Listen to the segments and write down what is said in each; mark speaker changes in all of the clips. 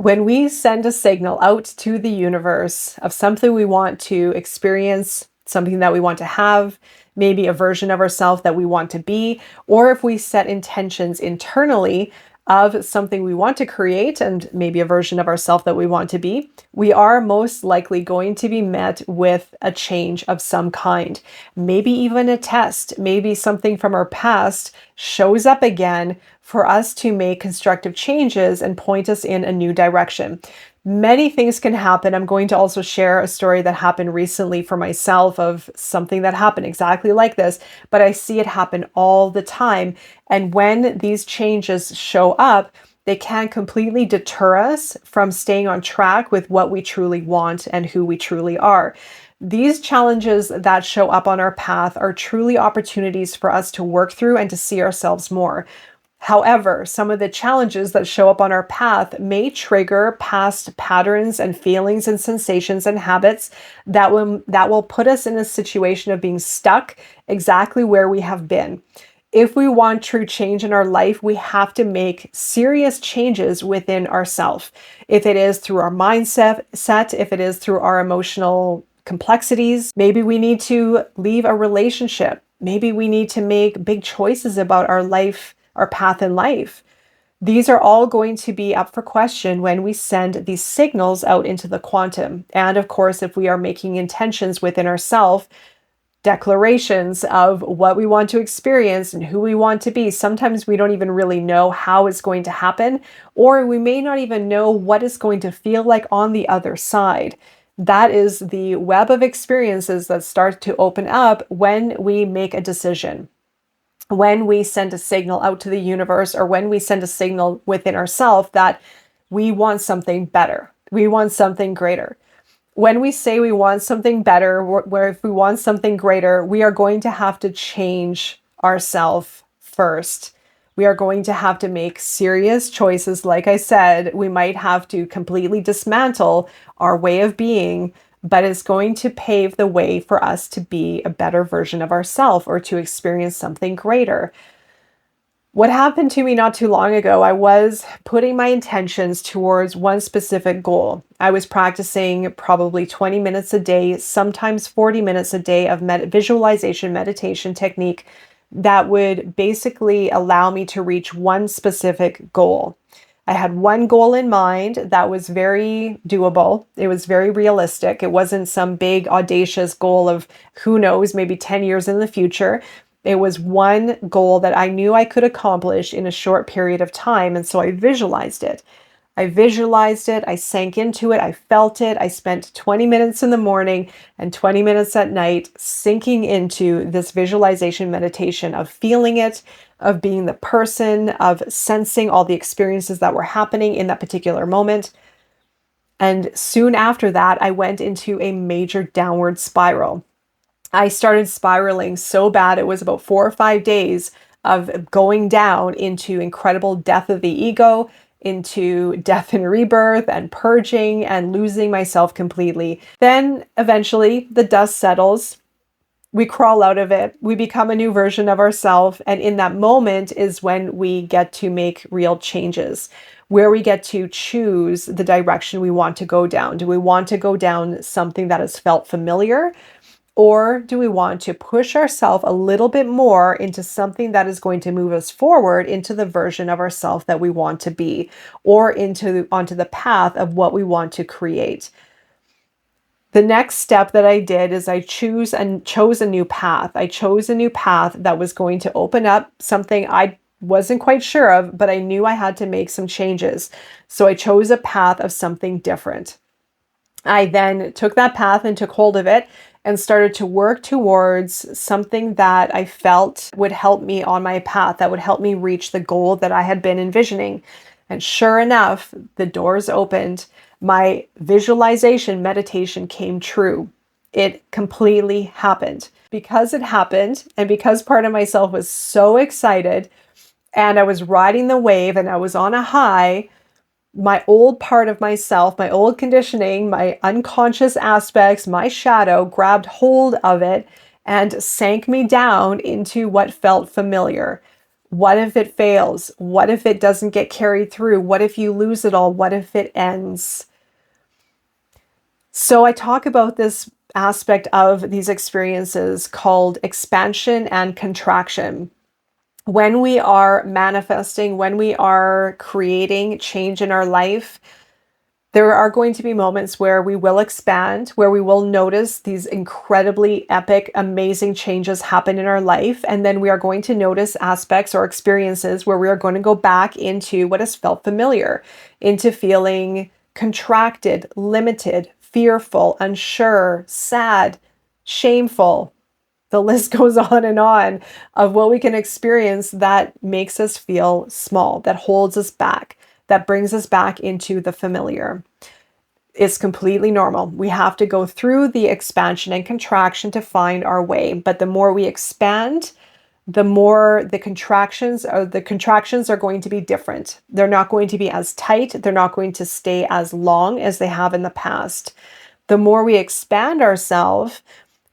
Speaker 1: When we send a signal out to the universe of something we want to experience, something that we want to have, maybe a version of ourselves that we want to be, or if we set intentions internally of something we want to create and maybe a version of ourselves that we want to be, we are most likely going to be met with a change of some kind. Maybe even a test, maybe something from our past shows up again for us to make constructive changes and point us in a new direction. Many things can happen. I'm going to also share a story that happened recently for myself of something that happened exactly like this, but I see it happen all the time. And when these changes show up, they can completely deter us from staying on track with what we truly want and who we truly are. These challenges that show up on our path are truly opportunities for us to work through and to see ourselves more. However, some of the challenges that show up on our path may trigger past patterns and feelings and sensations and habits that will put us in a situation of being stuck exactly where we have been. If we want true change in our life, we have to make serious changes within ourselves. If it is through our mindset, if it is through our emotional complexities, maybe we need to leave a relationship. Maybe we need to make big choices about our life, our path in life. These are all going to be up for question when we send these signals out into the quantum. And of course, if we are making intentions within ourselves, declarations of what we want to experience and who we want to be, sometimes we don't even really know how it's going to happen, or we may not even know what it's going to feel like on the other side. That is the web of experiences that start to open up when we make a decision. When we send a signal out to the universe, or when we send a signal within ourselves that we want something better, we want something greater. When we say we want something better, where if we want something greater, we are going to have to change ourselves first. We are going to have to make serious choices. Like I said, we might have to completely dismantle our way of being, but it's going to pave the way for us to be a better version of ourselves or to experience something greater. What happened to me not too long ago, I was putting my intentions towards one specific goal. I was practicing probably 20 minutes a day, sometimes 40 minutes a day of visualization meditation technique that would basically allow me to reach one specific goal. I had one goal in mind that was very doable. It was very realistic. It wasn't some big audacious goal of who knows, maybe 10 years in the future. It was one goal that I knew I could accomplish in a short period of time. And so I visualized it. I sank into it, I felt it. I spent 20 minutes in the morning and 20 minutes at night sinking into this visualization meditation of feeling it, of being the person, of sensing all the experiences that were happening in that particular moment. And soon after that, I went into a major downward spiral. I started spiraling so bad. It was about 4 or 5 days of going down into incredible death of the ego, into death and rebirth and purging and losing myself completely. Then eventually the dust settles. We crawl out of it. We become a new version of ourselves. And in that moment is when we get to make real changes, where we get to choose the direction we want to go down. Do we want to go down something that has felt familiar? Or do we want to push ourselves a little bit more into something that is going to move us forward into the version of ourselves that we want to be, or onto the path of what we want to create? The next step that I did is I chose a new path. I chose a new path that was going to open up something I wasn't quite sure of, but I knew I had to make some changes. So I chose a path of something different. I then took that path and took hold of it and started to work towards something that I felt would help me on my path, that would help me reach the goal that I had been envisioning. And sure enough, the doors opened. My visualization meditation came true. It completely happened. Because it happened, and because part of myself was so excited, and I was riding the wave and I was on a high, my old part of myself, my old conditioning, my unconscious aspects, my shadow grabbed hold of it and sank me down into what felt familiar. What if it fails? What if it doesn't get carried through? What if you lose it all? What if it ends? So I talk about this aspect of these experiences called expansion and contraction. When we are manifesting, when we are creating change in our life, there are going to be moments where we will expand, where we will notice these incredibly epic, amazing changes happen in our life. And then we are going to notice aspects or experiences where we are going to go back into what has felt familiar, into feeling contracted, limited, fearful, unsure, sad, shameful. The list goes on of what we can experience that makes us feel small, that holds us back, that brings us back into the familiar. It's completely normal. We have to go through the expansion and contraction to find our way. But the more we expand, the more the contractions are going to be different. They're not going to be as tight. They're not going to stay as long as they have in the past. The more we expand ourselves,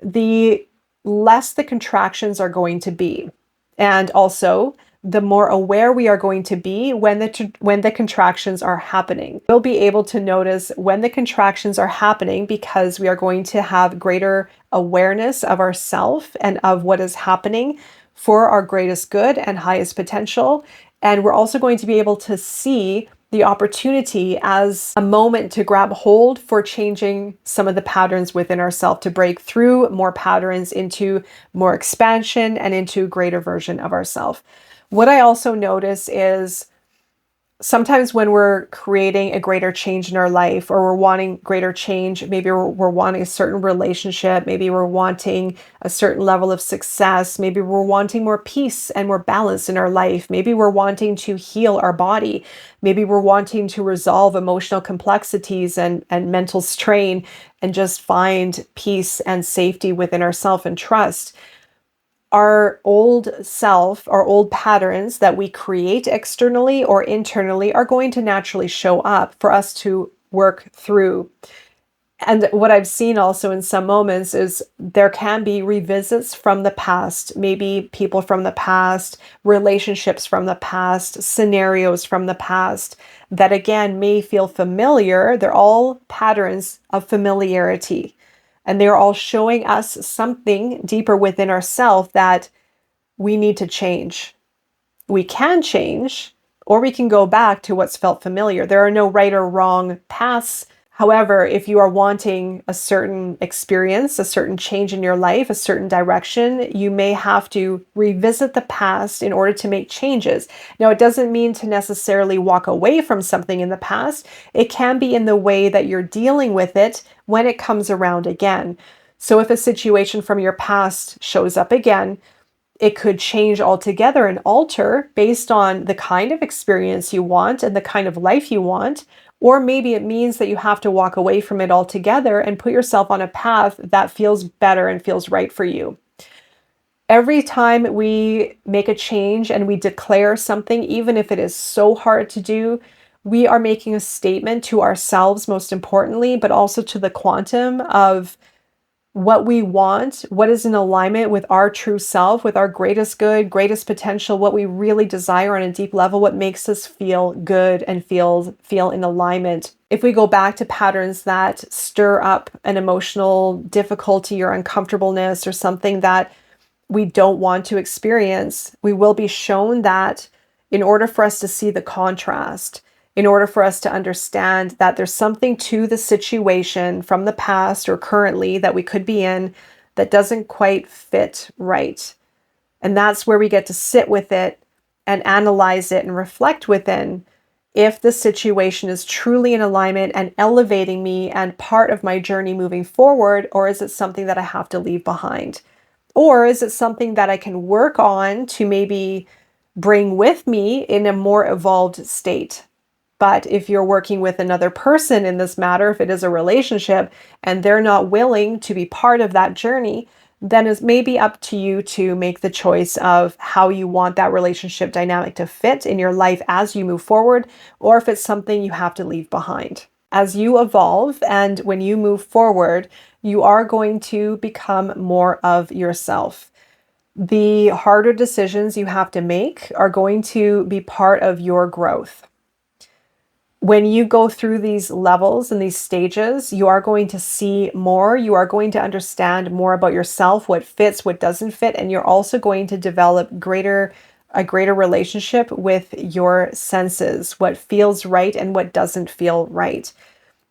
Speaker 1: the less the contractions are going to be. And also, the more aware we are going to be when the contractions are happening. We'll be able to notice when the contractions are happening because we are going to have greater awareness of ourself and of what is happening for our greatest good and highest potential. And we're also going to be able to see the opportunity as a moment to grab hold for changing some of the patterns within ourselves, to break through more patterns into more expansion and into a greater version of ourselves. What I also notice is sometimes when we're creating a greater change in our life, or we're wanting greater change, maybe we're wanting a certain relationship, maybe we're wanting a certain level of success, maybe we're wanting more peace and more balance in our life, maybe we're wanting to heal our body, maybe we're wanting to resolve emotional complexities and mental strain and just find peace and safety within ourselves and trust. Our old self, our old patterns that we create externally or internally are going to naturally show up for us to work through. And what I've seen also in some moments is there can be revisits from the past, maybe people from the past, relationships from the past, scenarios from the past that again may feel familiar. They're all patterns of familiarity. And they're all showing us something deeper within ourselves that we need to change. We can change, or we can go back to what's felt familiar. There are no right or wrong paths. However, if you are wanting a certain experience, a certain change in your life, a certain direction, you may have to revisit the past in order to make changes. Now, it doesn't mean to necessarily walk away from something in the past. It can be in the way that you're dealing with it when it comes around again. So if a situation from your past shows up again, it could change altogether and alter based on the kind of experience you want and the kind of life you want. Or maybe it means that you have to walk away from it altogether and put yourself on a path that feels better and feels right for you. Every time we make a change and we declare something, even if it is so hard to do, we are making a statement to ourselves, most importantly, but also to the quantum of what we want, what is in alignment with our true self, with our greatest good, greatest potential, what we really desire on a deep level, what makes us feel good and feel in alignment. If we go back to patterns that stir up an emotional difficulty or uncomfortableness or something that we don't want to experience, we will be shown that in order for us to see the contrast, in order for us to understand that there's something to the situation from the past or currently that we could be in that doesn't quite fit right. And that's where we get to sit with it and analyze it and reflect within if the situation is truly in alignment and elevating me and part of my journey moving forward, or is it something that I have to leave behind? Or is it something that I can work on to maybe bring with me in a more evolved state? But if you're working with another person in this matter, if it is a relationship and they're not willing to be part of that journey, then it's maybe up to you to make the choice of how you want that relationship dynamic to fit in your life as you move forward, or if it's something you have to leave behind. As you evolve and when you move forward, you are going to become more of yourself. The harder decisions you have to make are going to be part of your growth. When you go through these levels and these stages, you are going to see more. You are going to understand more about yourself, what fits, what doesn't fit, and you're also going to develop a greater relationship with your senses, what feels right and what doesn't feel right.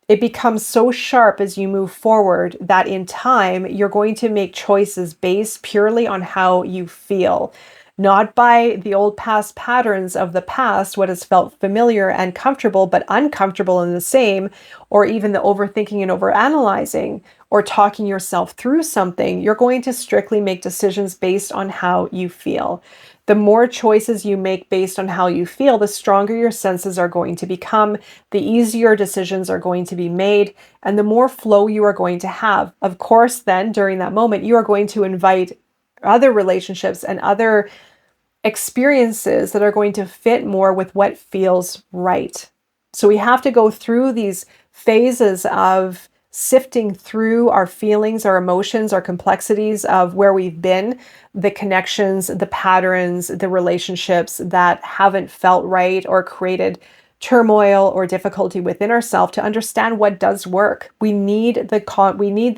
Speaker 1: It becomes so sharp as you move forward that in time, you're going to make choices based purely on how you feel, not by the old past patterns of the past, what has felt familiar and comfortable, but uncomfortable in the same, or even the overthinking and overanalyzing, or talking yourself through something. You're going to strictly make decisions based on how you feel. The more choices you make based on how you feel, the stronger your senses are going to become, the easier decisions are going to be made, and the more flow you are going to have. Of course, then during that moment, you are going to invite other relationships and other experiences that are going to fit more with what feels right. So we have to go through these phases of sifting through our feelings, our emotions, our complexities of where we've been, the connections, the patterns, the relationships that haven't felt right or created turmoil or difficulty within ourselves to understand what does work. We need the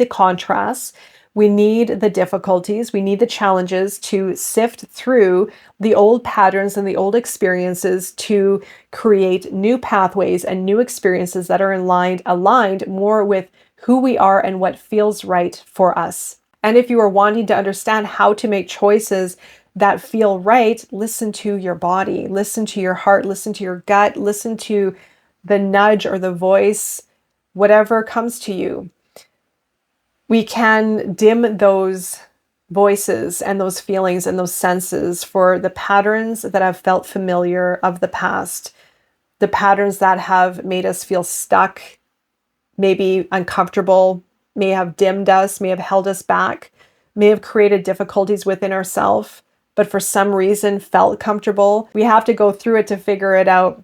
Speaker 1: contrasts. We need the difficulties, we need the challenges to sift through the old patterns and the old experiences to create new pathways and new experiences that are aligned more with who we are and what feels right for us. And if you are wanting to understand how to make choices that feel right, listen to your body, listen to your heart, listen to your gut, listen to the nudge or the voice, whatever comes to you. We can dim those voices and those feelings and those senses for the patterns that have felt familiar of the past, the patterns that have made us feel stuck, maybe uncomfortable, may have dimmed us, may have held us back, may have created difficulties within ourselves, but for some reason felt comfortable. We have to go through it to figure it out.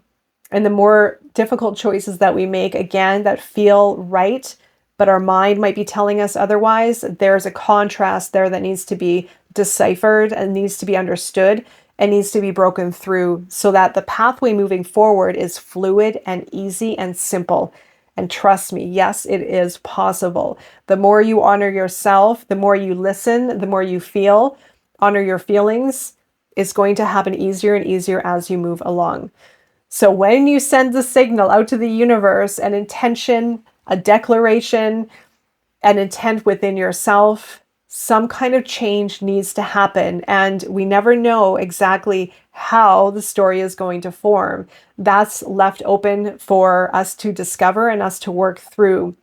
Speaker 1: And the more difficult choices that we make, again, that feel right, but our mind might be telling us otherwise, there's a contrast there that needs to be deciphered and needs to be understood and needs to be broken through so that the pathway moving forward is fluid and easy and simple. And trust me, yes, it is possible. The more you honor yourself, the more you listen, the more you feel, honor your feelings, is going to happen easier and easier as you move along. So when you send the signal out to the universe, an intention, a declaration, an intent within yourself, some kind of change needs to happen. And we never know exactly how the story is going to form. That's left open for us to discover and us to work through.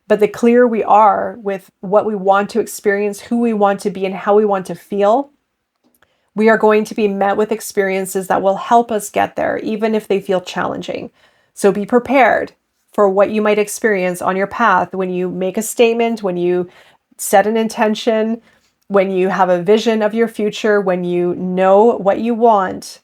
Speaker 1: But the clearer we are with what we want to experience, who we want to be, and how we want to feel, we are going to be met with experiences that will help us get there, even if they feel challenging. So be prepared for what you might experience on your path when you make a statement, when you set an intention, when you have a vision of your future, when you know what you want.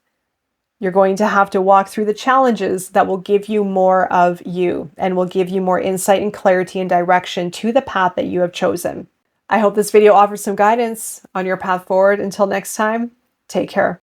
Speaker 1: You're going to have to walk through the challenges that will give you more of you and will give you more insight and clarity and direction to the path that you have chosen. I hope this video offers some guidance on your path forward. Until next time, take care.